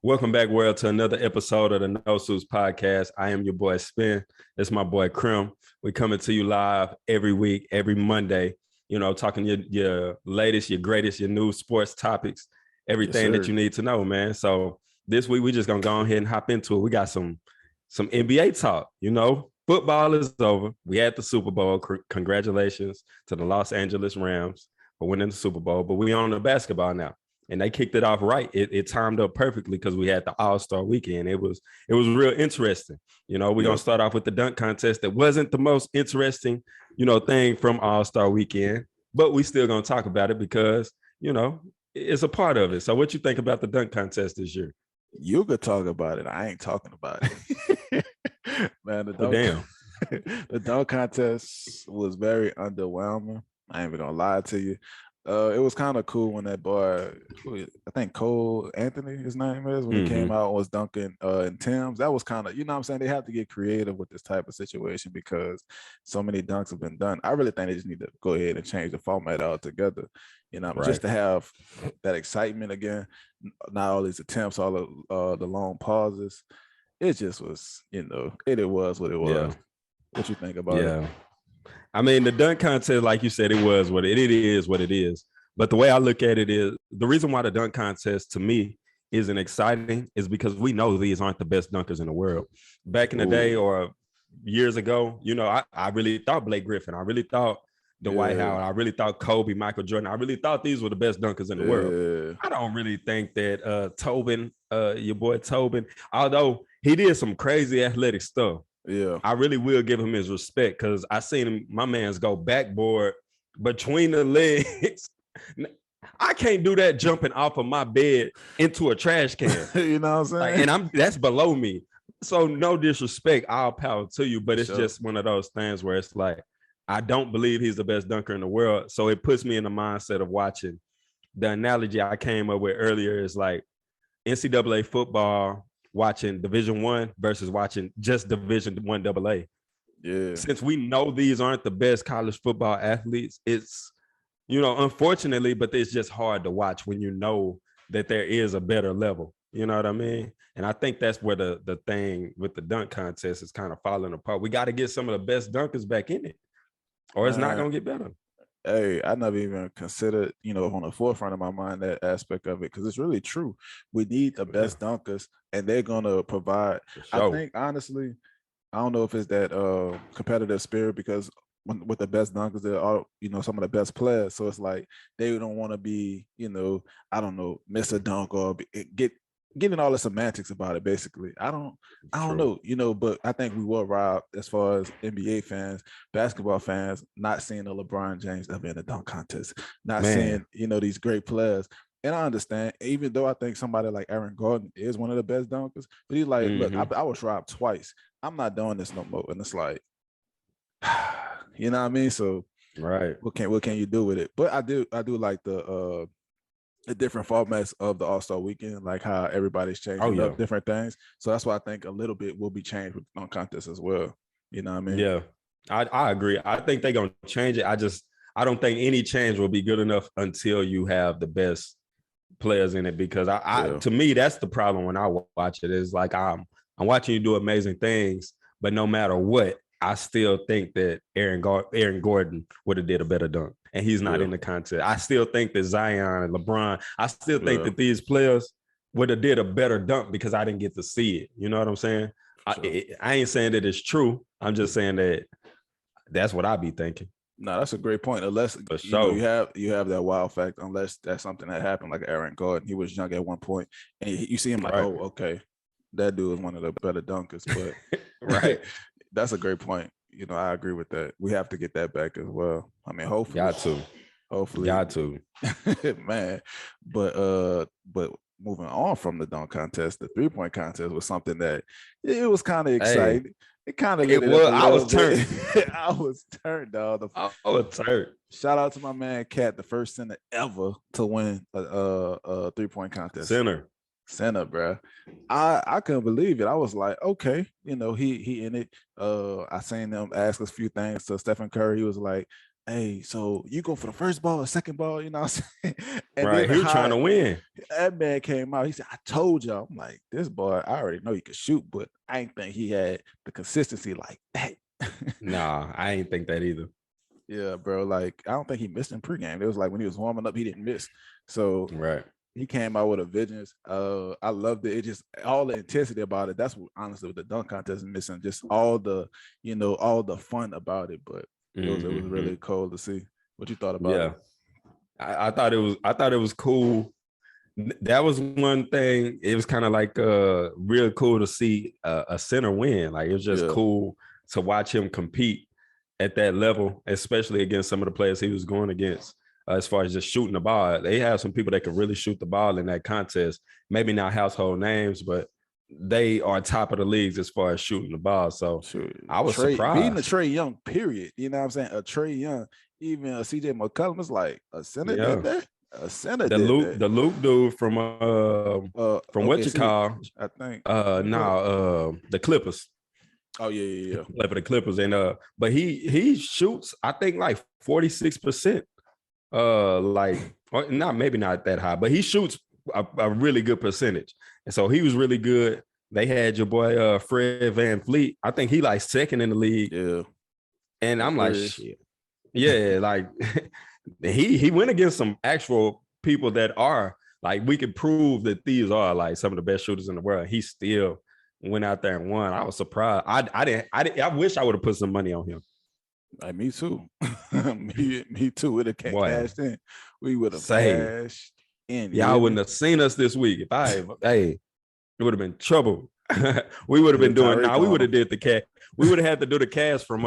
Welcome back, world, to another episode of the No Suits podcast. I am your boy Spin. It's my boy Krim. We coming to you live every week, every Monday. Talking your latest, your greatest, your new sports topics, Yes, everything that sir. you need to know, man. So this week we just gonna go ahead and hop into it. We got some NBA talk. Football is over. We had the Super Bowl. Congratulations to the Los Angeles Rams for winning the Super Bowl. But we on the basketball now, and they kicked it off right. It timed up perfectly because we had the All-Star weekend. It was real interesting. We're gonna Yep. start off with the dunk contest. That wasn't the most interesting, thing from All-Star weekend, but we still gonna talk about it because it's a part of it. So, what you think about the dunk contest this year? You could talk about it. I ain't talking about it. Man, Oh, damn. the dunk contest was very underwhelming. I ain't even gonna lie to you. It was kind of cool when that boy, I think Cole Anthony, his name is, when he came Mm-hmm. out and was dunking in Tim's. That was kind of, what I'm saying? They have to get creative with this type of situation because so many dunks have been done. I really think they just need to go ahead and change the format altogether. Just Right. to have that excitement again, not all these attempts, all the long pauses. It just was, it was what it Yeah. was. What you think about it? Yeah. I mean, the dunk contest, like you said, it is what it is. But the way I look at it is the reason why the dunk contest to me isn't exciting is because we know these aren't the best dunkers in the world. Back in the day Ooh, or years ago, I really thought Blake Griffin. I really thought Dwight yeah, Howard. I really thought Kobe, Michael Jordan. I really thought these were the best dunkers in the world. yeah, I don't really think that Tobin, your boy Tobin, although he did some crazy athletic stuff, yeah. I really will give him his respect because I seen him, my man's go backboard between the legs. I can't do that jumping off of my bed into a trash can. You know what I'm saying? And I'm that's below me. So no disrespect, all power to you, but For it's sure. just one of those things where it's like I don't believe he's the best dunker in the world. So it puts me in the mindset of watching. The analogy I came up with earlier is like NCAA football watching Division 1 versus watching just Division 1 AA. Yeah, Since we know these aren't the best college football athletes, it's unfortunately, but it's just hard to watch when you know that there is a better level. You know what I mean? And I think that's where the thing with the dunk contest is kind of falling apart. We got to get some of the best dunkers back in it, or it's not man. gonna get better. Hey, I never even considered, on the forefront of my mind that aspect of it because it's really true. We need the Yeah, best dunkers, and they're gonna provide. for I sure. think honestly, I don't know if it's that competitive spirit because with the best dunkers, they're all some of the best players. So it's like they don't want to be I don't know, miss a dunk or getting all the semantics about it. Basically, I don't True. know, but I think we were robbed as far as NBA fans, basketball fans, not seeing a LeBron James ever in a dunk contest, not Man. seeing these great players. And I understand, even though I think somebody like Aaron Gordon is one of the best dunkers, but he's like, look, I, Mm-hmm. I was robbed twice. I'm not doing this no more. And it's like, you know what I mean? So Right. what can you do with it? But I do like the different formats of the All-Star weekend, like how everybody's Oh changing yeah. up different things. So that's why I think a little bit will be changed with on contest as well. You know what I mean? Yeah. I agree. I think they're gonna change it. I don't think any change will be good enough until you have the best players in it because I Yeah. to me that's the problem when I watch it is like I'm watching you do amazing things, but no matter what, I still think that Aaron Gordon would have did a better dunk, and he's not Yeah. in the contest. I still think that Zion and LeBron, I still think Yeah. that these players would have did a better dunk because I didn't get to see it. You know what I'm saying? Sure. I ain't saying that it's true. I'm just saying that that's what I be thinking No, that's a great point. Unless for you sure. have that wow factor, unless that's something that happened like Aaron Gordon. He was young at one point, and you see him like, Right. oh, okay, that dude is one of the better dunkers. But Right. that's a great point. I agree with that. We have to get that back as well. I mean, hopefully, Got to. hopefully, Got to. man. But moving on from the dunk contest, the 3-point contest was something that it was kind of Hey, exciting. It kind of lit it it up was. a I little was bit. turned. I was turned, dog. I was turned. Shout out to my man Cat, the first center ever to win a 3-point contest. Center. Center, bro. I couldn't believe it. I was like, okay, he in it. I seen them ask a few things to Stephen Curry. He was like, hey, so you go for the first ball or second ball, you know what I'm saying? And Right. then He was trying to win. that man came out. He said, I told y'all. I'm like, this boy, I already know he could shoot, but I ain't think he had the consistency like that. Nah, I ain't think that either. Yeah, bro. Like, I don't think he missed in pregame. It was like when he was warming up, he didn't miss. So Right. he came out with a vengeance. I loved it. It just all the intensity about it. That's what honestly with the dunk contest is missing. Just all the, all the fun about it. But it was really cool to see. What you thought about it? I thought it was cool. That was one thing. It was kind of like real cool to see a center win. Like it was just cool to watch him compete at that level, especially against some of the players he was going against. As far as just shooting the ball, they have some people that can really shoot the ball in that contest. Maybe not household names, but they are top of the leagues as far as shooting the ball. So I was surprised. Beating a Trae Young, period. You know what I'm saying? A Trae Young, even a CJ McCollum was like a center did that. A center did that. The Luke dude from what you call? I think the Clippers. Oh yeah. Play for the Clippers, and but he shoots, I think, like 46%. Maybe not that high, but he shoots a really good percentage, and so he was really good. They had your boy Fred VanVleet. I think he like second in the league. Yeah, and I'm like, shit. Yeah, like he went against some actual people that are like, we could prove that these are like some of the best shooters in the world. He still went out there and won. I was surprised. I wish I would have put some money on him. Like me too. me too. It have cashed in. We would have cashed in. Y'all wouldn't have seen us this week. It would have been trouble. We would have been doing. We would have did the cash. We would have had to do the cash from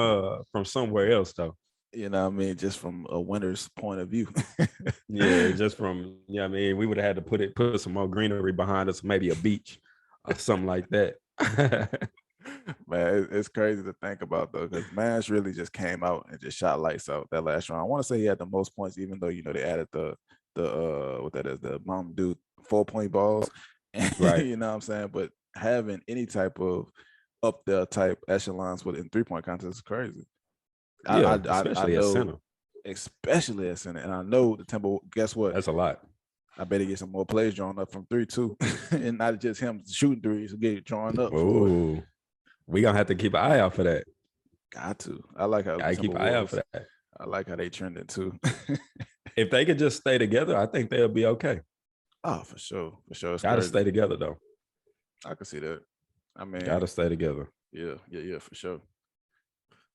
somewhere else though. You know what I mean? Just from a winner's point of view. Just from, I mean, we would have had to put some more greenery behind us, maybe a beach or something like that. Man, it's crazy to think about though, because Mans really just came out and just shot lights out that last round. I want to say he had the most points, even though they added the what that is, the Mountain Dew 4-point balls. Right. You know what I'm saying? But having any type of up there type echelons in 3-point contest is crazy. Especially at center. Especially at center. And I know the Timber, guess what? That's a lot. I better get some more plays drawn up from 3 too. And not just him shooting threes, get drawn up. Ooh. We gonna have to keep an eye out for that. Got to. I like how I keep an eye out for that. I like how they trending too. If they could just stay together, I think they'll be okay. Oh, for sure. It's gotta stay together though. I can see that. I mean, gotta stay together. Yeah, for sure.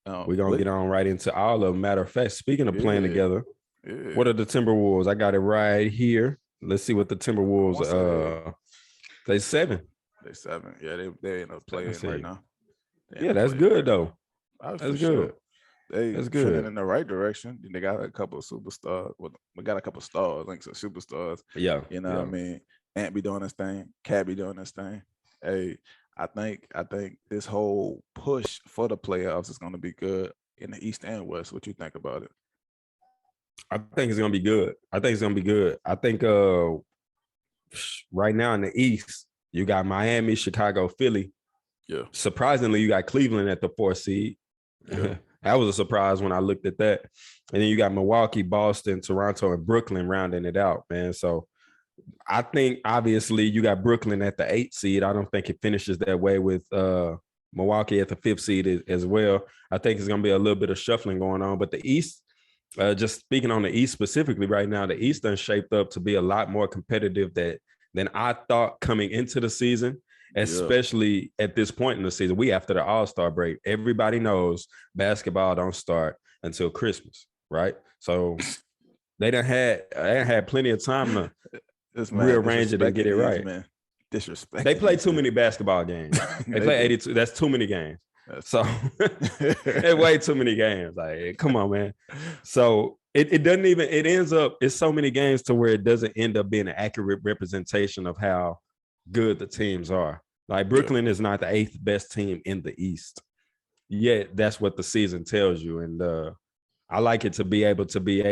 We're gonna get on right into all of them. Matter of fact, speaking of playing together, what are the Timberwolves? I got it right here. Let's see what the Timberwolves they 7. They 7. Yeah, they ain't no playing right now. That's good though. That's good. Sure. That's good. In the right direction. They got a couple of superstars. Well, we got a couple of stars, links of superstars. Yeah. You know what I mean? Ant be doing this thing, Cat be doing this thing. Hey, I think this whole push for the playoffs is going to be good in the East and West. What you think about it? I think it's going to be good. I think right now in the East, you got Miami, Chicago, Philly. Yeah. Surprisingly, you got Cleveland at the 4th seed. Yeah. That was a surprise when I looked at that. And then you got Milwaukee, Boston, Toronto, and Brooklyn rounding it out, man. So I think obviously you got Brooklyn at the 8th seed. I don't think it finishes that way with Milwaukee at the 5th seed as well. I think it's going to be a little bit of shuffling going on. But the East, just speaking on the East specifically right now, the East done shaped up to be a lot more competitive than I thought coming into the season, especially at this point in the season. We after the All-Star break. Everybody knows basketball don't start until Christmas, right? So they done had plenty of time to rearrange it and get it right. Man. Disrespect. They play too many basketball games. They play 82. That's too many games. So it's way too many games. Like, come on, man. So it doesn't even, it ends up, it's so many games to where it doesn't end up being an accurate representation of how good the teams are. Like Brooklyn is not the 8th best team in the East. Yet that's what the season tells you. And I like it to be able to be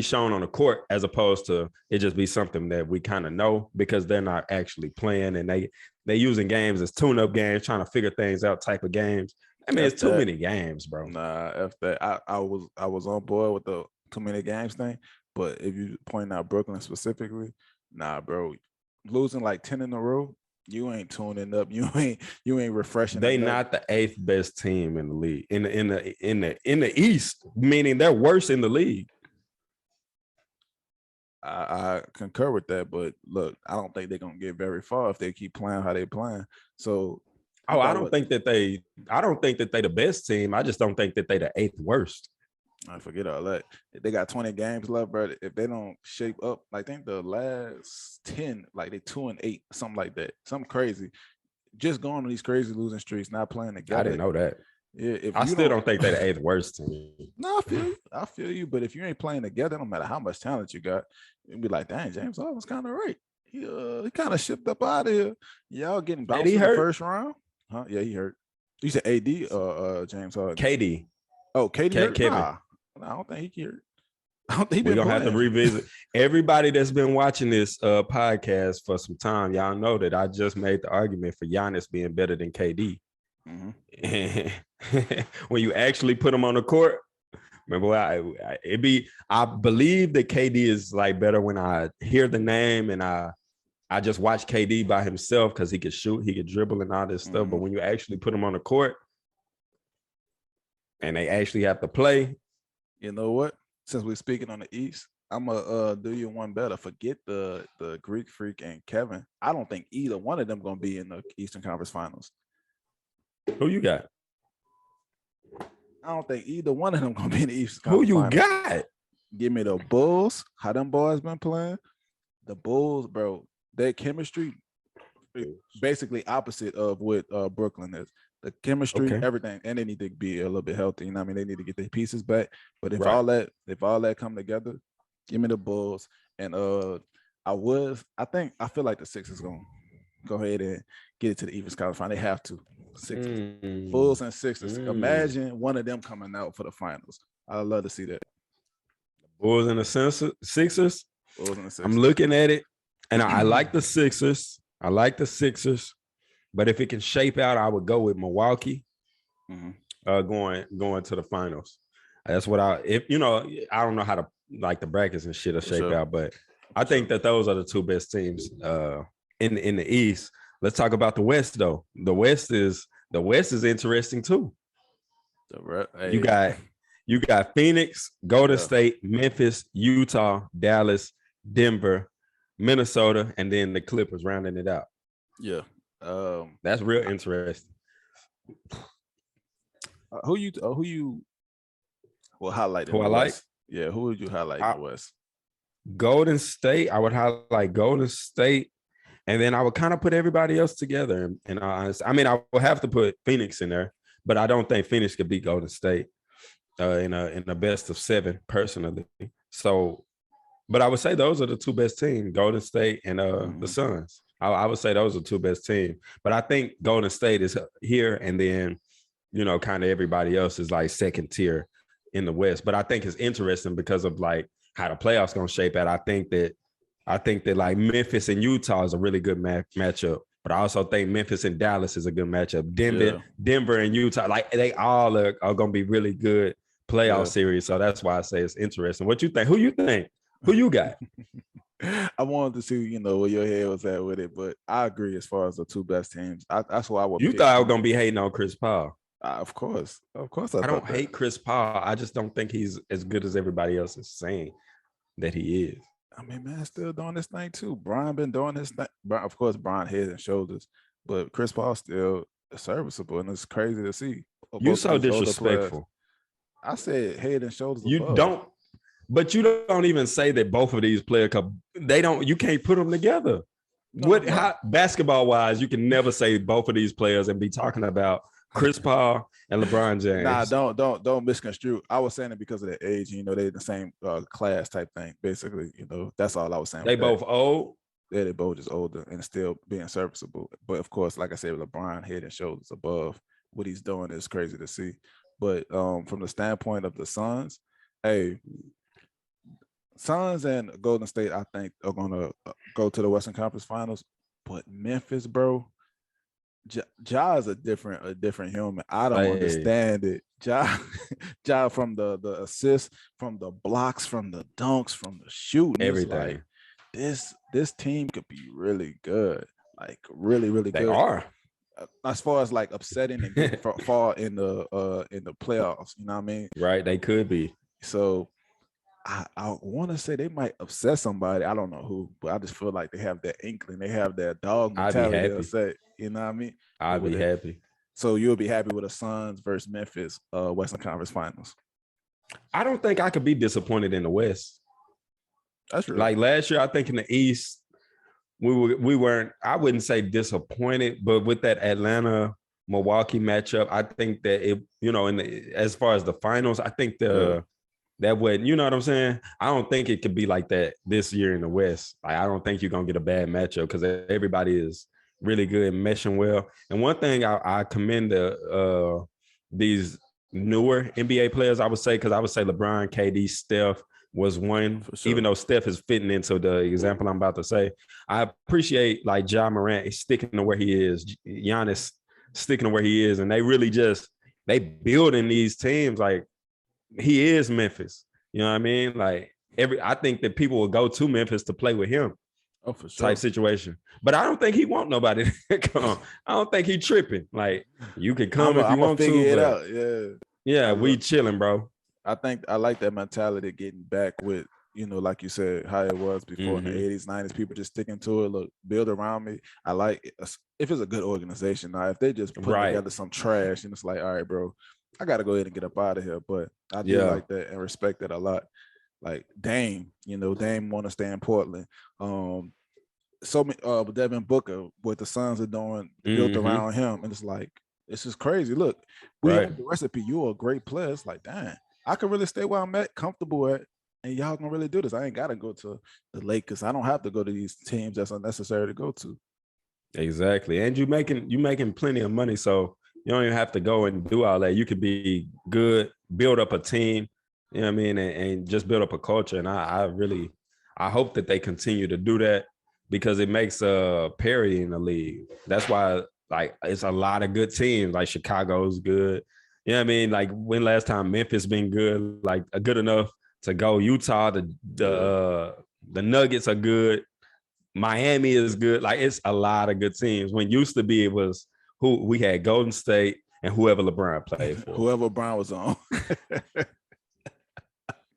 shown on the court as opposed to it just be something that we kind of know because they're not actually playing and they using games as tune-up games, trying to figure things out type of games. I mean, F it's too that. many games, bro. Nah, F that. I was on board with the too many games thing, but if you point out Brooklyn specifically, nah, bro, losing like 10 in a row, you ain't tuning up. You ain't refreshing They enough. not the eighth best team in the league in the East, meaning they're worse in the league. I concur with that, but look, I don't think they're gonna get very far if they keep playing how they playing. So Oh, I don't think that they the best team. I just don't think that they the eighth worst. I forget all that. They got 20 games left, bro. If they don't shape up, like I think the last 10, like they 2-8, something like that, something crazy. Just going on these crazy losing streaks, not playing together. I didn't know that. Yeah, if I you still don't think they're the eighth worst team. No, I feel you. But if you ain't playing together, no matter how much talent you got, you'll be like, dang, James Harden's kind of right. He kind of shipped up out of here. Y'all getting bounced in the first round? Huh? Yeah, he hurt. You said AD James Harden? KD. Oh, KD hurt? Kevin. Nah, I don't think he hurt. I don't think we're gonna have to revisit. Everybody that's been watching this podcast for some time, y'all know that I just made the argument for Giannis being better than KD. Mm-hmm. When you actually put him on the court, remember, I believe that KD is like better when I hear the name and I just watch KD by himself because he could shoot, he could dribble and all this stuff. But when you actually put him on the court and they actually have to play, you know what? Since we're speaking on the East, I'm gonna do you one better. Forget the Greek Freak and Kevin. I don't think either one of them gonna be in the Eastern Conference Finals. Who you got? I don't think either one of them gonna be in the Eastern Conference Finals. Who you Finals. got? Give me the Bulls. How them boys been playing? The Bulls, bro. Their chemistry basically opposite of what Brooklyn is. The chemistry, everything, and they need to be a little bit healthy. You know what I mean? They need to get their pieces back. But if all that come together, give me the Bulls. And I feel like the Sixers gonna go ahead and get it to the Eastern Conference Final. They have to. Sixers, Bulls and Sixers. Imagine one of them coming out for the finals. I'd love to see that. Bulls and the Sixers. Bulls and the Sixers. I'm looking at it, and I like the Sixers. But if it can shape out, I would go with Milwaukee. Going to the finals. That's what I don't know how to like the brackets and shit will shape out, but I think that those are the two best teams in the East. Let's talk about the West though. The West is interesting too. You got Phoenix, Golden State, Memphis, Utah, Dallas, Denver, Minnesota, and then the Clippers rounding it out. Yeah. That's real interesting. Who you will highlight? Who I like? Yeah, who would you highlight in the West? Golden State. I would highlight Golden State, and then I would kind of put everybody else together. And I mean, I would have to put Phoenix in there, but I don't think Phoenix could beat Golden State in a best of 7 personally. So, but I would say those are the two best teams, Golden State and the Suns. I would say those are two best teams. But I think Golden State is here, and then kind of everybody else is like second tier in the West. But I think it's interesting because of like how the playoffs gonna shape out. I think that like Memphis and Utah is a really good matchup. But I also think Memphis and Dallas is a good matchup. Denver and Utah, like they all are gonna be really good playoff series. So that's why I say it's interesting. What you think? Who you think? Who you got? I wanted to see, where your head was at with it, but I agree as far as the two best teams. That's why I would. You thought I was gonna be hating on Chris Paul? Of course. I don't hate Chris Paul. I just don't think he's as good as everybody else is saying that he is. I mean, man, still doing this thing too. Brian been doing his thing. Of course, Brian head and shoulders, but Chris Paul still serviceable, and it's crazy to see. You so disrespectful. I said head and shoulders. You above. don't. But you don't even say that both of these players, you can't put them together. How basketball wise, you can never say both of these players and be talking about Chris Paul and LeBron James. Nah, don't misconstrue. I was saying it because of their age. They're the same class type thing. Basically, that's all I was saying. They both old. Yeah, they both just older and still being serviceable. But of course, like I said, LeBron head and shoulders above. What he's doing is crazy to see. But from the standpoint of the Suns, Suns and Golden State, I think, are going to go to the Western Conference Finals. But Memphis, bro, Ja is a different human. I don't Like, understand it. Ja from the assists, from the blocks, from the dunks, from the shooting. It's like everything. this team could be really good. Like really, really They good. are. As far as like upsetting and getting far in the playoffs, you know what I mean? Right. They could be. So I want to say they might upset somebody. I don't know who, but I just feel like they have that inkling. They have that dog I'd be mentality. They'll happy. say, you know what I mean? I'd be happy. So you'll be happy with the Suns versus Memphis Western Conference Finals. I don't think I could be disappointed in the West. That's true. Like last year, I think in the East, we weren't, I wouldn't say disappointed, but with that Atlanta Milwaukee matchup, I think that it, as far as the finals, I think that would, you know what I'm saying? I don't think it could be like that this year in the West. Like, I don't think you're gonna get a bad matchup because everybody is really good and meshing well. And one thing I commend these newer NBA players, I would say LeBron, KD, Steph was one, sure. Even though Steph is fitting into the example I'm about to say. I appreciate like Ja Morant sticking to where he is, Giannis sticking to where he is, and they really they building these teams like he is Memphis. You know what I mean? Like I think that people will go to Memphis to play with him. Oh, for sure. Type situation. But I don't think he want nobody to come. I don't think he tripping. Like you can come if you want to. Figure it out. Yeah, we chilling, bro. I think I like that mentality getting back with, like you said, how it was before in the 80s, 90s, people just sticking to it, look, build around me. I like it. If it's a good organization. Now, if they just put together some trash and it's like, all right, bro, I got to go ahead and get up out of here. But I do like that and respect that a lot. Like Dame, Dame want to stay in Portland. Devin Booker, what the Suns are doing, built around him. And it's like, it's just crazy. Look, we have the recipe. You're a great player. It's like, damn, I can really stay where I'm at, comfortable at, and y'all can really do this. I ain't got to go to the Lakers. I don't have to go to these teams that's unnecessary to go to. Exactly. And you making plenty of money, so you don't even have to go and do all that. You could be good, build up a team, you know what I mean, and just build up a culture. And I hope that they continue to do that because it makes parity in the league. That's why like it's a lot of good teams. Like Chicago's good. You know what I mean? Like when last time Memphis been good, like good enough to go. Utah, the Nuggets are good. Miami is good. Like it's a lot of good teams. When used to be, it was who we had Golden State and whoever LeBron played for. Whoever LeBron was on.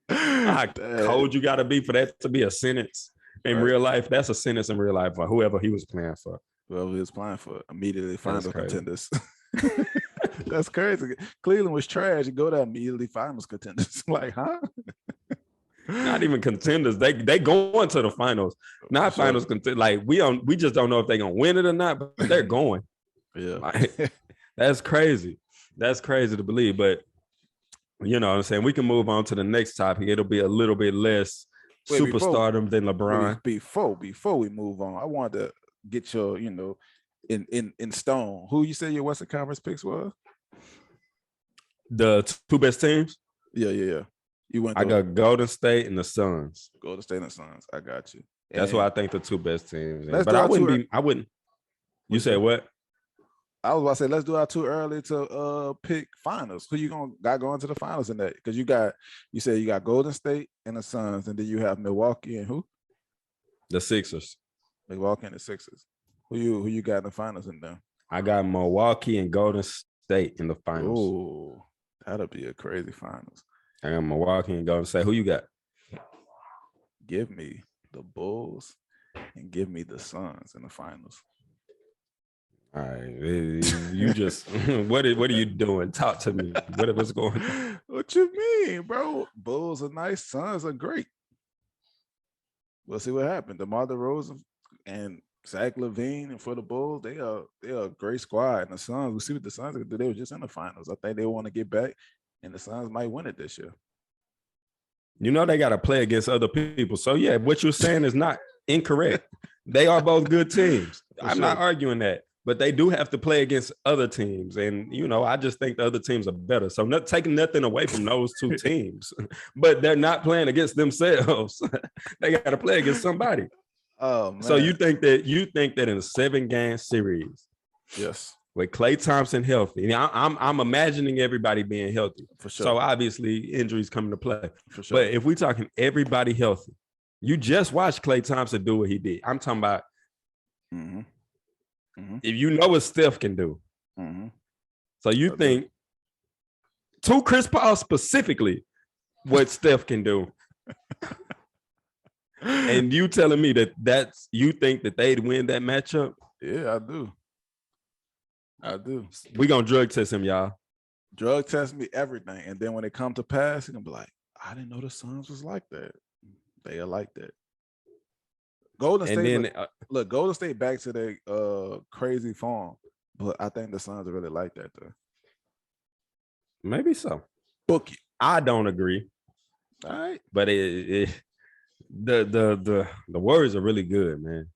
How cold you got to be for that to be a sentence in real life? That's a sentence in real life for whoever he was playing for. Whoever he was playing for, immediately finals contenders. That's crazy. Cleveland was trash. You go to immediately finals contenders. Like, huh? Not even contenders. They going to the finals. Not finals contenders. Like we just don't know if they're gonna win it or not, but they're going. Yeah. Like, that's crazy. That's crazy to believe. But you know what I'm saying? We can move on to the next topic. It'll be a little bit less superstardom than LeBron. Before we move on, I wanted to get your, in stone. Who you say your Western Conference picks was? The two best teams? Yeah. I got Golden State and the Suns. Golden State and the Suns. I got you. That's what I think the two best teams. But I wouldn't. You said what? I was about to say, let's do our too early to pick finals. Who you got going to the finals in that? Because you said you got Golden State and the Suns, and then you have Milwaukee and who? The Sixers. Milwaukee and the Sixers. Who you got in the finals in there? I got Milwaukee and Golden State in the finals. Oh, that'll be a crazy finals. I got Milwaukee and Golden State. Who you got? Give me the Bulls and give me the Suns in the finals. All right, you just what are you doing? Talk to me. What's going on? What you mean, bro? Bulls are nice, Suns are great. We'll see what happens. DeMar DeRozan and Zach LaVine, and for the Bulls, they are a great squad. And the Suns, we'll see what the Suns can do. They were just in the finals. I think they want to get back, and the Suns might win it this year. You know they got to play against other people. So yeah, what you're saying is not incorrect. They are both good teams. I'm not arguing that. But they do have to play against other teams. And, I just think the other teams are better. So not taking nothing away from those two teams. But they're not playing against themselves. They got to play against somebody. Oh, man. So you think that in a 7-game series, Yes. With Klay Thompson healthy. I'm imagining everybody being healthy. For sure. So obviously injuries come into play. For sure. But if we're talking everybody healthy, you just watched Klay Thompson do what he did. I'm talking about if you know what Steph can do. So you think to Chris Paul specifically what Steph can do. And you telling me that's you think that they'd win that matchup? Yeah, I do. We gonna drug test him, y'all. Drug test me everything. And then when it come to pass, he's gonna be like, I didn't know the Suns was like that. They are like that. Golden State, look, Golden State back to their crazy form. But I think the Suns are really like that though. Maybe so. Book it. I don't agree. All right. But the words are really good, man.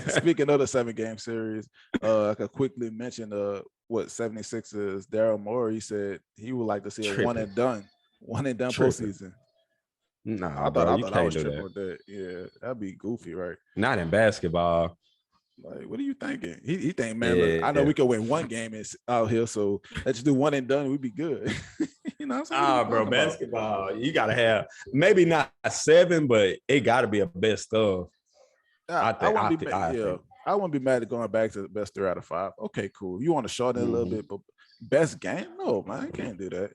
Speaking of the 7-game series, I could quickly mention 76ers Daryl Morey said he would like to see a one and done postseason. Nah, bro, you can't do that. Yeah, that'd be goofy, right? Not in basketball. Like, what are you thinking? He think, man, look, I know we could win one game out here, so let's just do one and done. We'd be good. You know what I'm saying? Bro, basketball, you gotta have maybe not a 7, but it gotta be a best of. I wouldn't be mad at going back to the best 3 out of 5. Okay, cool. You want to shorten it a little bit, but best game? No, man, you can't do that.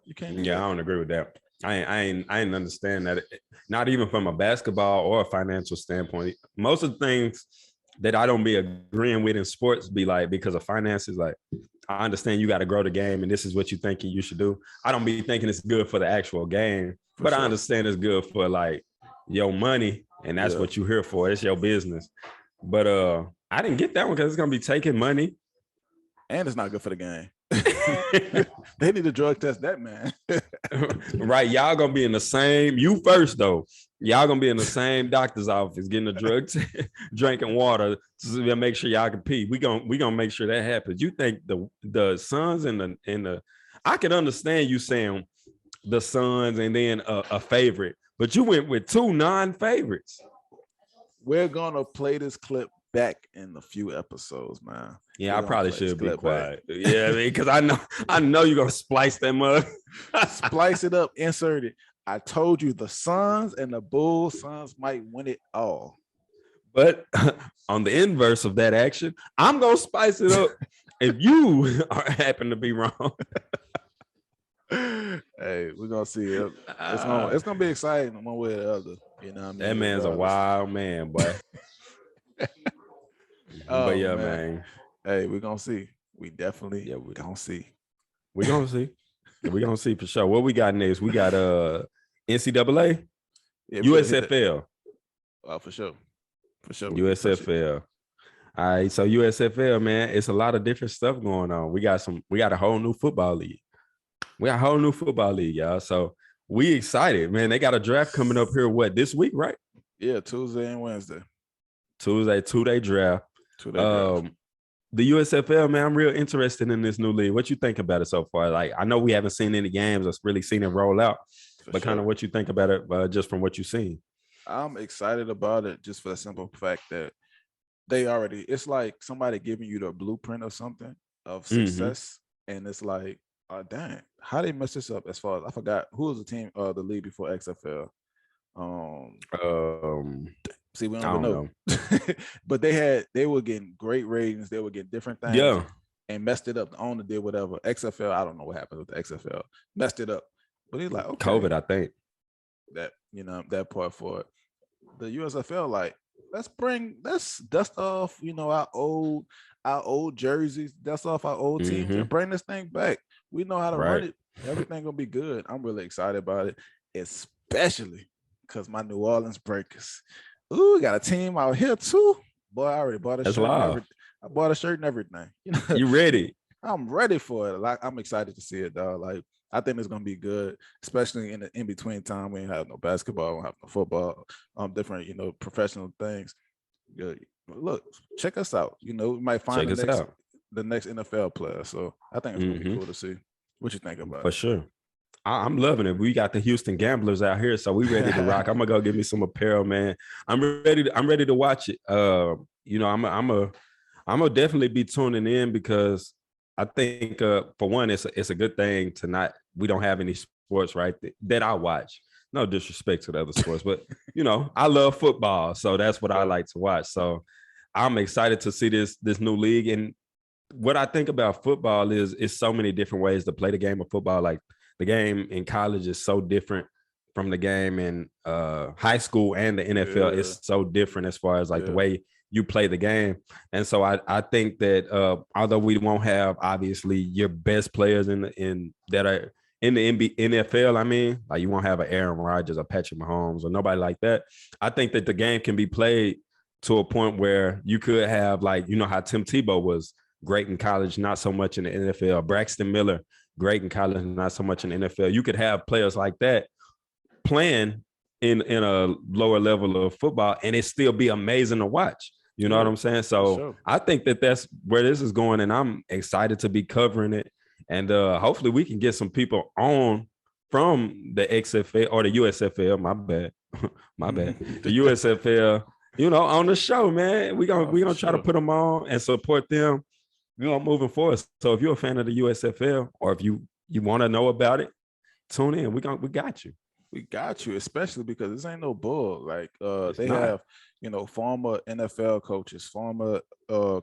You can't. Do that. I don't agree with that. I ain't understand that. Not even from a basketball or a financial standpoint. Most of the things that I don't be agreeing with in sports be like because of finances. Like, I understand you got to grow the game, and this is what you thinking you should do. I don't be thinking it's good for the actual game, but sure. I understand it's good for like your money, and that's what you're here for. It's your business. But I didn't get that one because it's gonna be taking money, and it's not good for the game. They need to drug test that man. Right, y'all gonna be in the same. You first though. Y'all gonna be in the same doctor's office getting a drug drinking water to make sure y'all can pee. We gonna make sure that happens. You think the Suns and the I can understand you saying the Suns and then a favorite, but you went with 2 non-favorites. We're gonna play this clip back in a few episodes, man. Yeah, I probably should be quiet. Yeah, because I know you're gonna splice that mug. Splice it up, insert it. I told you the Suns and the Bulls, Suns might win it all. But on the inverse of that action, I'm gonna spice it up if you happen to be wrong. Hey, we're gonna see it. It's gonna be exciting one way or the other. You know what I mean? That man's a wild man, boy. But yeah, man. Hey, we're gonna see. We definitely gonna see. We're gonna see. We're gonna see for sure. What we got next? We got NCAA, USFL. For sure. USFL. All right, so USFL, man, it's a lot of different stuff going on. We got a whole new football league. Y'all. So we excited, man. They got a draft coming up here. What, this week, right? Yeah, Tuesday and Wednesday. Tuesday, 2-day draft. The USFL, man, I'm real interested in this new league. What you think about it so far? Like, I know we haven't seen any games or really seen it roll out, but kind of what you think about it just from what you've seen. I'm excited about it just for the simple fact that it's like somebody giving you the blueprint of something of success. And it's like, dang, how they mess this up as far as I forgot who was the team, the league before XFL. See, we don't know. But they were getting great ratings. They were getting different things. Yeah. And messed it up. The owner did whatever. XFL, I don't know what happened with the XFL. Messed it up. But he's like, okay. COVID, I think. That part for it. The USFL, like, let's dust off, our old jerseys, dust off our old teams and bring this thing back. We know how to run it. Everything gonna be good. I'm really excited about it, especially because my New Orleans Breakers. Ooh, we got a team out here too. Boy, I already bought a shirt. I bought a shirt and everything. You ready? I'm ready for it. Like, I'm excited to see it, dog. Like, I think it's gonna be good, especially in the in between time. We ain't have no basketball, we don't have no football, different, professional things. Good. Look, check us out. We might find the next NFL player. So I think it's gonna be cool to see. What you think about it? For sure. I'm loving it. We got the Houston Gamblers out here, so we ready to rock. I'm gonna go get me some apparel, man. I'm ready to watch it. I'm I'm gonna definitely be tuning in because I think for one, it's a good thing to not we don't have any sports right that I watch. No disrespect to the other sports, but I love football, so that's what I like to watch. So I'm excited to see this new league. And what I think about football is so many different ways to play the game of football. Like the game in college is so different from the game in high school and the NFL. Yeah. It's so different as far as like the way you play the game. And so I think that although we won't have obviously your best players in that are in the NFL, I mean, like you won't have an Aaron Rodgers or Patrick Mahomes or nobody like that. I think that the game can be played to a point where you could have, like, how Tim Tebow was great in college, not so much in the NFL. Braxton Miller, great in college, not so much in the NFL. You could have players like that playing in a lower level of football, and it still be amazing to watch. You know what I'm saying? So I think that that's where this is going, and I'm excited to be covering it. And hopefully we can get some people on from the XFL or the USFL. My bad, my bad. The USFL, on the show, man. We gonna try to put them on and support them, moving forward. So if you're a fan of the USFL, or if you want to know about it, tune in. We got you. We got you, especially because this ain't no bull. Like they have, former NFL coaches, former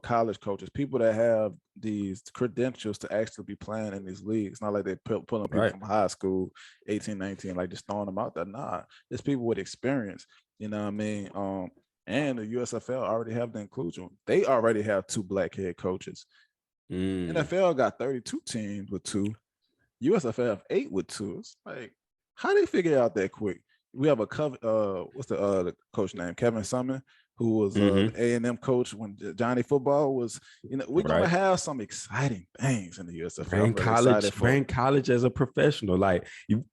college coaches, people that have these credentials to actually be playing in these leagues. Not like they pulling people from high school, 18, 19, like just throwing them out there. Nah, there's people with experience. You know what I mean? And the USFL already have the inclusion. They already have 2 black head coaches. NFL got 32 teams with 2. USFL have 8 with 2. It's like, how they figure it out that quick? We have what's the coach name? Kevin Sumlin, who was A&M coach when Johnny Football was. We're gonna have some exciting things in the USFL. Bring college as a professional. Like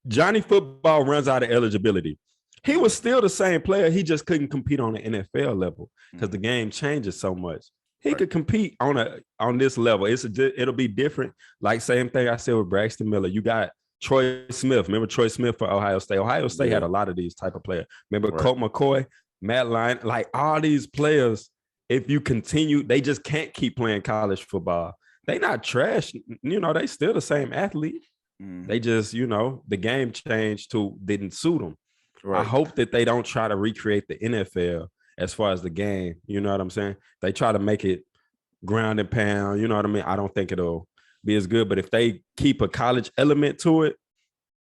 Johnny Football runs out of eligibility. He was still the same player. He just couldn't compete on the NFL level because the game changes so much. He could compete on this level. It'll be different. Like same thing I said with Braxton Miller. You got Troy Smith. Remember Troy Smith for Ohio State? Ohio State had a lot of these type of players. Remember Colt McCoy, Matt Lyon, like all these players, if you continue, they just can't keep playing college football. They not trash. They still the same athlete. They just, the game changed didn't suit them. I hope that they don't try to recreate the NFL as far as the game. You know what I'm saying? They try to make it ground and pound. You know what I mean? I don't think it'll be as good, but if they keep a college element to it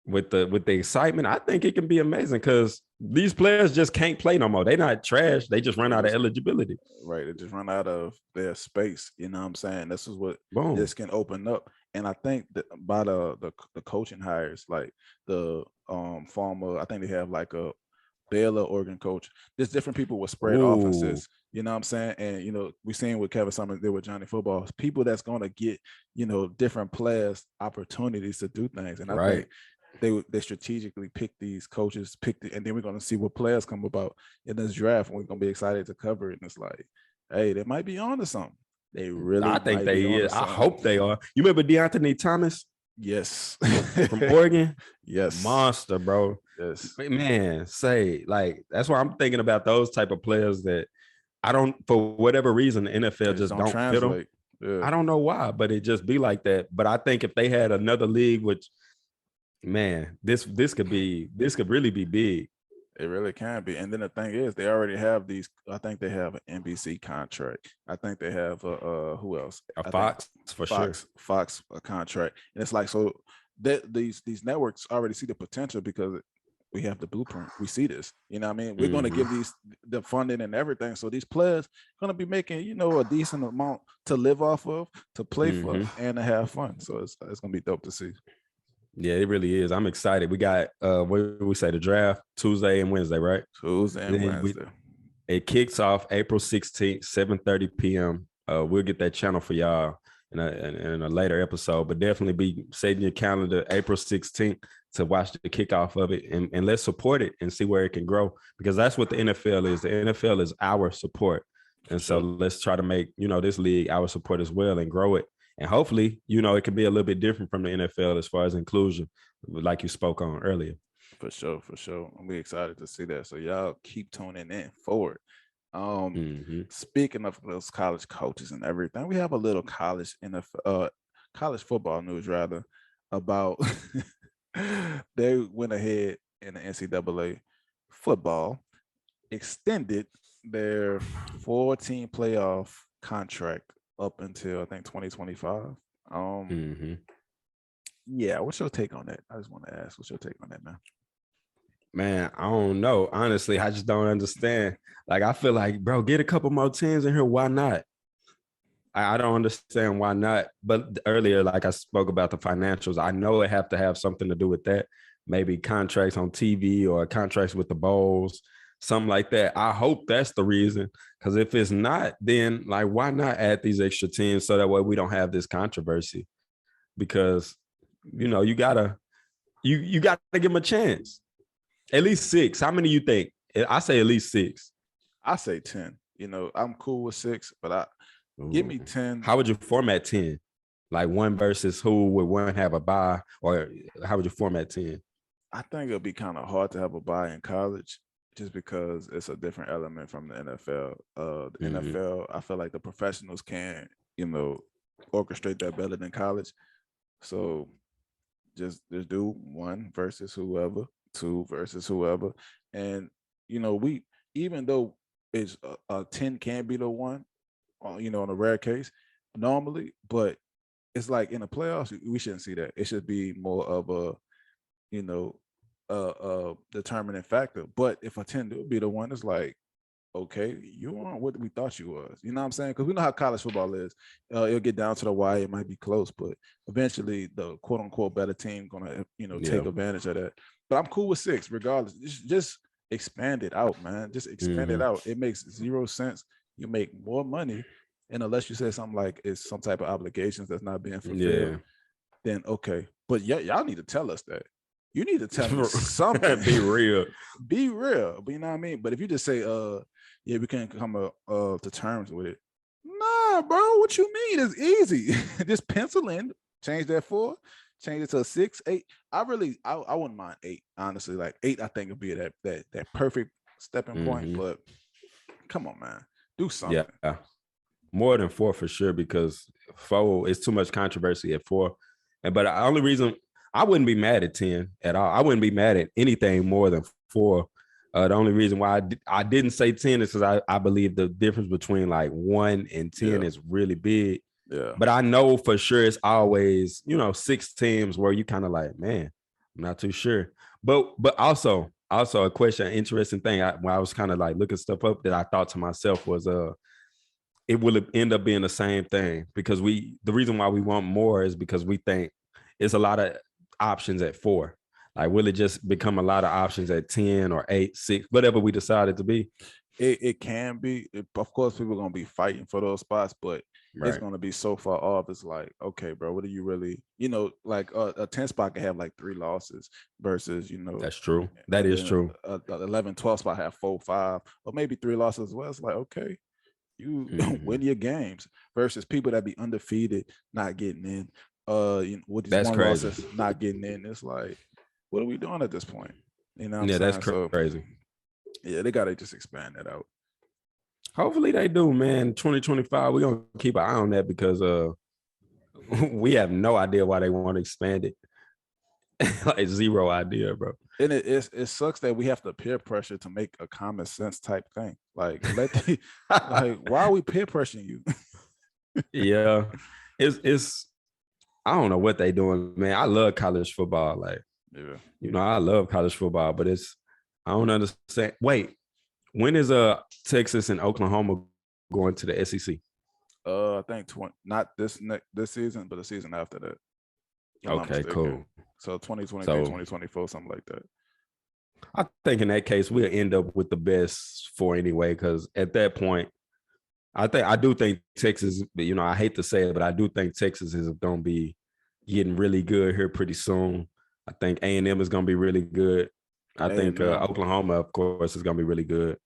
with the excitement, I think it can be amazing because these players just can't play no more. They're not trash. They just run out of eligibility. Right. They just run out of their space. You know what I'm saying? This is what this can open up. And I think that by the coaching hires, like the former, I think they have like a Baylor Oregon coach. There's different people with spread offenses. You know what I'm saying? And, we're seeing with Kevin Sumlin did with Johnny Football, people that's going to get, different players opportunities to do things. And I think they strategically pick these coaches, and then we're going to see what players come about in this draft. And we're going to be excited to cover it. And it's like, hey, they might be on to something. They really I think they is. I hope they are. You remember Deontay Thomas? Yes. From Oregon? Yes. Monster, bro. Yes. Man, like, that's why I'm thinking about those type of players that I don't, for whatever reason, the NFL just don't fit them. Yeah. I don't know why, but it just be like that. But I think if they had another league, which, man, this could really be big. It really can be. And then the thing is, they already have these. I think they have an NBC contract. I think they have who else? Fox for sure. Fox contract. And it's like, so that these networks already see the potential because we have the blueprint. We see this. You know what I mean? We're going to give the funding and everything. So these players are going to be making, a decent amount to live off of, to play for, and to have fun. So it's going to be dope to see. Yeah, it really is. I'm excited. We got what did we say? The draft Tuesday and Wednesday, right? Tuesday and Wednesday. It kicks off April 16th, 7:30 p.m. We'll get that channel for y'all in a later episode, but definitely be setting your calendar April 16th to watch the kickoff of it, and let's support it and see where it can grow, because that's what the NFL is. The NFL is our support. And so let's try to make, this league our support as well and grow it. And hopefully, it can be a little bit different from the NFL as far as inclusion, like you spoke on earlier. For sure. I'm really excited to see that. So y'all keep tuning in forward. Speaking of those college coaches and everything, we have a little college college football news rather about they went ahead in the NCAA football extended their 14 playoff contract up until I think 2025. Yeah, what's your take on that? I just want to ask, what's your take on that, man? Man, I don't know. Honestly, I just don't understand. Like, I feel like, bro, get a couple more teams in here. Why not? I don't understand why not. But earlier, like I spoke about the financials, I know it have to have something to do with that. Maybe contracts on TV or contracts with the bowls, something like that. I hope that's the reason. Because if it's not, then like, why not add these extra teams so that way we don't have this controversy? Because you gotta give them a chance. At least 6. How many you think? I say at least 6. I say 10. I'm cool with 6, but give me 10. How would you format 10? Like one versus who would one have a bye, or how would you format 10? I think it'll be kind of hard to have a bye in college just because it's a different element from the NFL. The NFL, I feel like the professionals can, orchestrate that better than college. So just do 1 versus whoever, 2 versus whoever. And, we, even though it's a 10 can be the 1, in a rare case normally, but it's like in the playoffs, we shouldn't see that. It should be more of a, determining factor. But if a 10 will be the 1, it's like, okay, you aren't what we thought you was. You know what I'm saying? Because we know how college football is. It'll get down to the wire. It might be close, but eventually the quote unquote better team gonna, take advantage of that. But I'm cool with 6, regardless. Just expand it out, man. Just expand it out. It makes 0 sense. You make more money, and unless you say something like it's some type of obligations that's not being fulfilled, then okay. But y'all need to tell us that. You need to tell me something. Be real. Be real. But you know what I mean? But if you just say, we can't come to terms with it. Nah, bro. What you mean? It's easy. Just pencil in, change that 4, change it to a 6, 8. I wouldn't mind 8, honestly. Like 8, I think would be that perfect stepping point. But come on, man. Do something. Yeah. More than 4 for sure, because 4 is too much controversy at 4. But the only reason I wouldn't be mad at 10 at all. I wouldn't be mad at anything more than 4. The only reason why I didn't say 10 is because I believe the difference between like 1 and 10 is really big. Yeah. But I know for sure it's always, 6 teams where you kind of like, man, I'm not too sure. But also a question, an interesting thing when I was kind of like looking stuff up that I thought to myself was it will end up being the same thing, because the reason why we want more is because we think it's a lot of options at 4. Like, will it just become a lot of options at 10 or 8, 6, whatever we decided to be? It can be. Of course, people are going to be fighting for those spots, but it's going to be so far off. It's like, okay, bro, what do you really, like a 10 spot can have like 3 losses versus, That's true. That is true. 11, 12 spot have 4, 5, or maybe 3 losses as well. It's like, okay, you win your games versus people that be undefeated, not getting in. With these That's 1 crazy. losses, not getting in. It's like, what are we doing at this point? You know what I'm saying? That's crazy. Yeah, they gotta just expand that out. Hopefully they do, man. 2025, we're gonna keep an eye on that, because we have no idea why they want to expand it. Like, zero idea, bro. And it sucks that we have to peer pressure to make a common sense type thing. Like, like, why are we peer pressuring you? Yeah, it's I don't know what they doing, man. I love college football. Like, I love college football, but I don't understand. Wait, when is Texas and Oklahoma going to the SEC? I think not this season, but the season after that. Okay, cool. So 2023, 2024, something like that. I think in that case we'll end up with the best 4 anyway, because at that point, I do think Texas, I hate to say it, but I do think Texas is going to be getting really good here pretty soon. I think A&M is going to be really good. I think Oklahoma, of course, is going to be really good.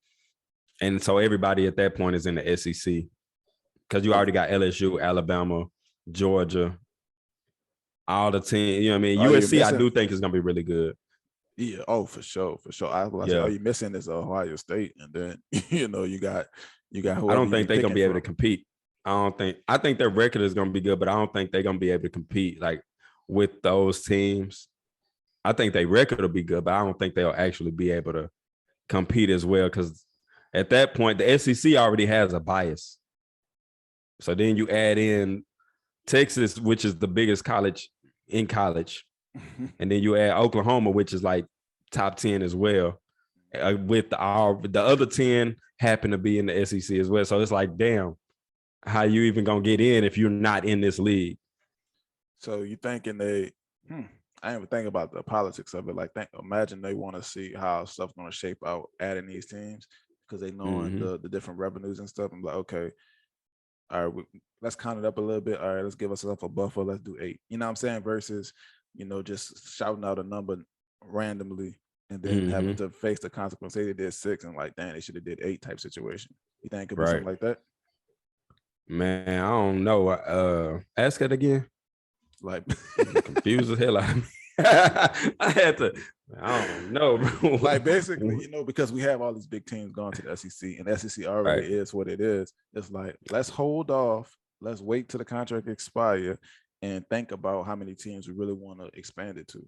And so everybody at that point is in the SEC, because you already got LSU, Alabama, Georgia, all the teams. You know what I mean? USC, I do think is going to be really good. Yeah, oh for sure, for sure. I was like, Yeah, all you missing is Ohio State, and then you got I whoever don't you be think they're gonna picking be able to from. compete. I think their record is gonna be good, but I don't think they're gonna be able to compete like with those teams. I think their record will be good, but I don't think they'll actually be able to compete as well because at that point the SEC already has a bias. So then you add in Texas, which is the biggest college in college, and then you add Oklahoma, which is like top 10 as well. With the other 10 happen to be in the SEC as well. So it's like, damn, how you even gonna get in if you're not in this league? So you thinking I didn't even think about the politics of it. Like, imagine they want to see how stuff's going to shape out adding these teams because they knowing Mm-hmm. the different revenues and stuff. I'm like, okay, all right, let's count it up a little bit. All right, let's give ourselves a buffer. Let's do 8. You know what I'm saying? Versus, just shouting out a number randomly and then having Mm-hmm. to face the consequence. Say they did 6 and like, damn, they should have did 8 type situation. You think it could be Right. something like that? Man, I don't know. Ask it again. Like, Confused the hell out of me. I had to. I don't know, bro. like basically, because we have all these big teams going to the SEC, and the SEC already Right. is what it is. It's like, let's hold off, let's wait till the contract expire, and think about how many teams we really want to expand it to.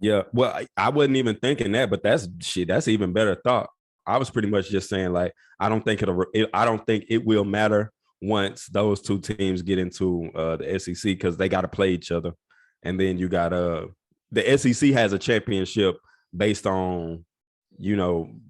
Yeah. Well, I wasn't even thinking that, but that's shit. That's even better thought. I was pretty much just saying like I don't think I don't think it will matter once those two teams get into the SEC because they got to play each other, and then you got the SEC has a championship based on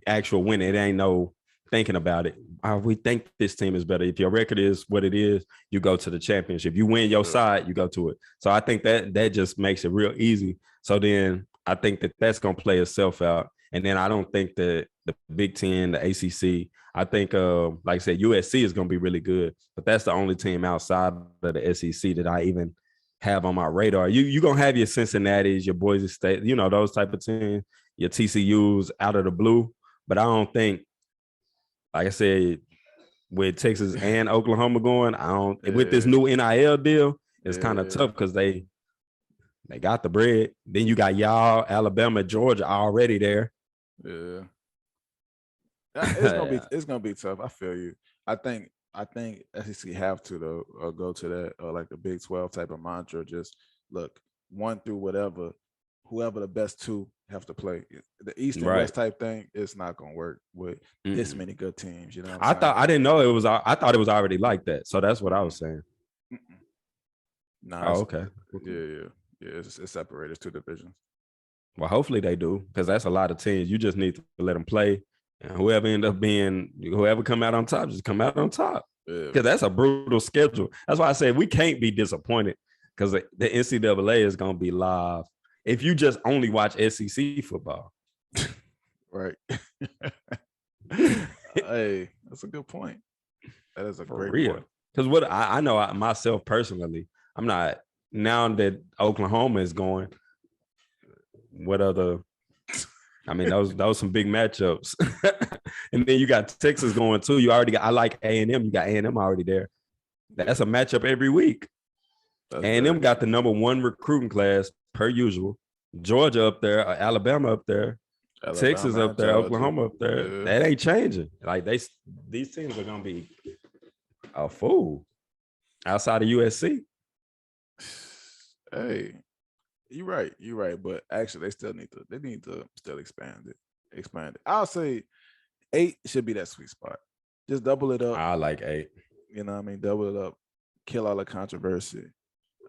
actual winning. It ain't no thinking about it. We think this team is better. If your record is what it is, you go to the championship. You win your side, you go to it. So I think that just makes it real easy. So then I think that's going to play itself out. And then I don't think that the Big Ten, the ACC, I think, like I said, USC is going to be really good. But that's the only team outside of the SEC that I even have on my radar. You're going to have your Cincinnati's, your Boise State, those type of teams, your TCU's out of the blue. But I don't think, like I said, with Texas and Oklahoma going, with this new NIL deal, it's kind of tough because they got the bread. Then you got y'all, Alabama, Georgia already there. Yeah. It's gonna be tough. I feel you. I think SEC have to though go to that like the Big 12 type of mantra. Just look, 1 through whatever, whoever the best 2 have to play. The East and West type thing, it's not gonna work with this many good teams. You know what I'm saying? I didn't know it was. I thought it was already like that. So that's what I was saying. Nah, okay. Yeah. It's separated. It's 2 divisions. Well, hopefully they do because that's a lot of teams. You just need to let them play, and whoever come out on top, just come out on top. Because that's a brutal schedule. That's why I said we can't be disappointed because the NCAA is going to be live if you just only watch SEC football. Right. Hey, that's a good point. That is a great point. Because what I know myself personally, I'm not, now that Oklahoma is going, what other, I mean, those some big matchups. And then you got Texas going too. You already got, I like A&M. You got A&M already there. That's a matchup every week. A&M got the number 1 recruiting class per usual. Georgia up there, Alabama up there, Texas up there, Oklahoma up there. Yeah. That ain't changing. Like these teams are gonna be a fool outside of USC. Hey, you're right. But actually, they need to still expand it. I'll say 8 should be that sweet spot. Just double it up. I like 8. You know what I mean? Double it up, kill all the controversy.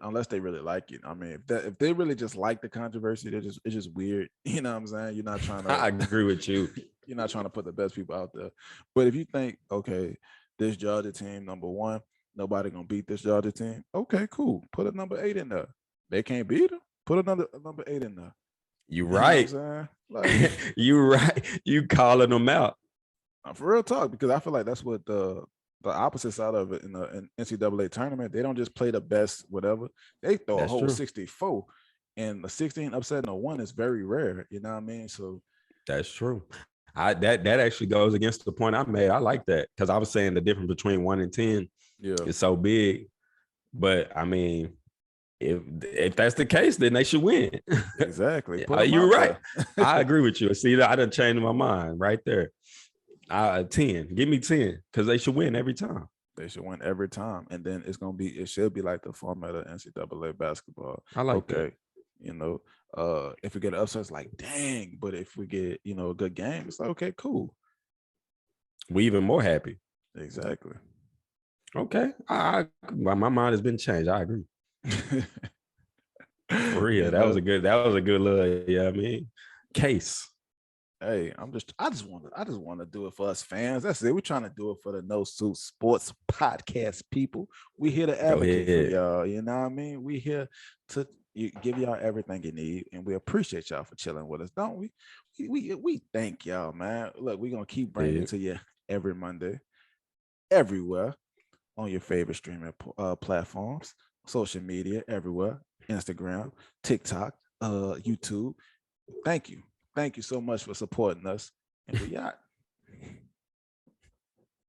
Unless they really like it. I mean, if they really just like the controversy, it's just weird. You know what I'm saying? You're not trying to. I agree with you. You're not trying to put the best people out there. But if you think, okay, this Georgia team number 1, nobody gonna beat this Georgia team. Okay, cool. Put a number 8 in there. They can't beat them. Put another number 8 in there. You right. Like, you right. You calling them out. For real talk, because I feel like that's what the opposite side of it in the NCAA tournament. They don't just play the best, whatever. They throw a whole 64, and the 16 upsetting a 1 is very rare. You know what I mean? So that's true. That actually goes against the point I made. I like that because I was saying the difference between 1 and 10 is so big. But I mean, If that's the case, then they should win. Exactly. Put them You're out right. there. I agree with you. See, I done changed my mind right there. 10. Give me 10 because they should win every time. They should win every time. And then it should be like the format of NCAA basketball. I like that. You know, if we get an upset, it's like, dang. But if we get, a good game, it's like, okay, cool. We even more happy. Exactly. Okay. My mind has been changed. I agree. For real. That was a good little, case. Hey, I just want to do it for us fans. That's it. We're trying to do it for the No Suit Sports podcast people. We here to advocate for y'all. You know what I mean? We here to give y'all everything you need, and we appreciate y'all for chilling with us, don't we? We thank y'all, man. Look, we're gonna keep bringing it to you every Monday, everywhere on your favorite streaming platforms, social media, everywhere, Instagram, TikTok, YouTube. Thank you so much for supporting us, and we out.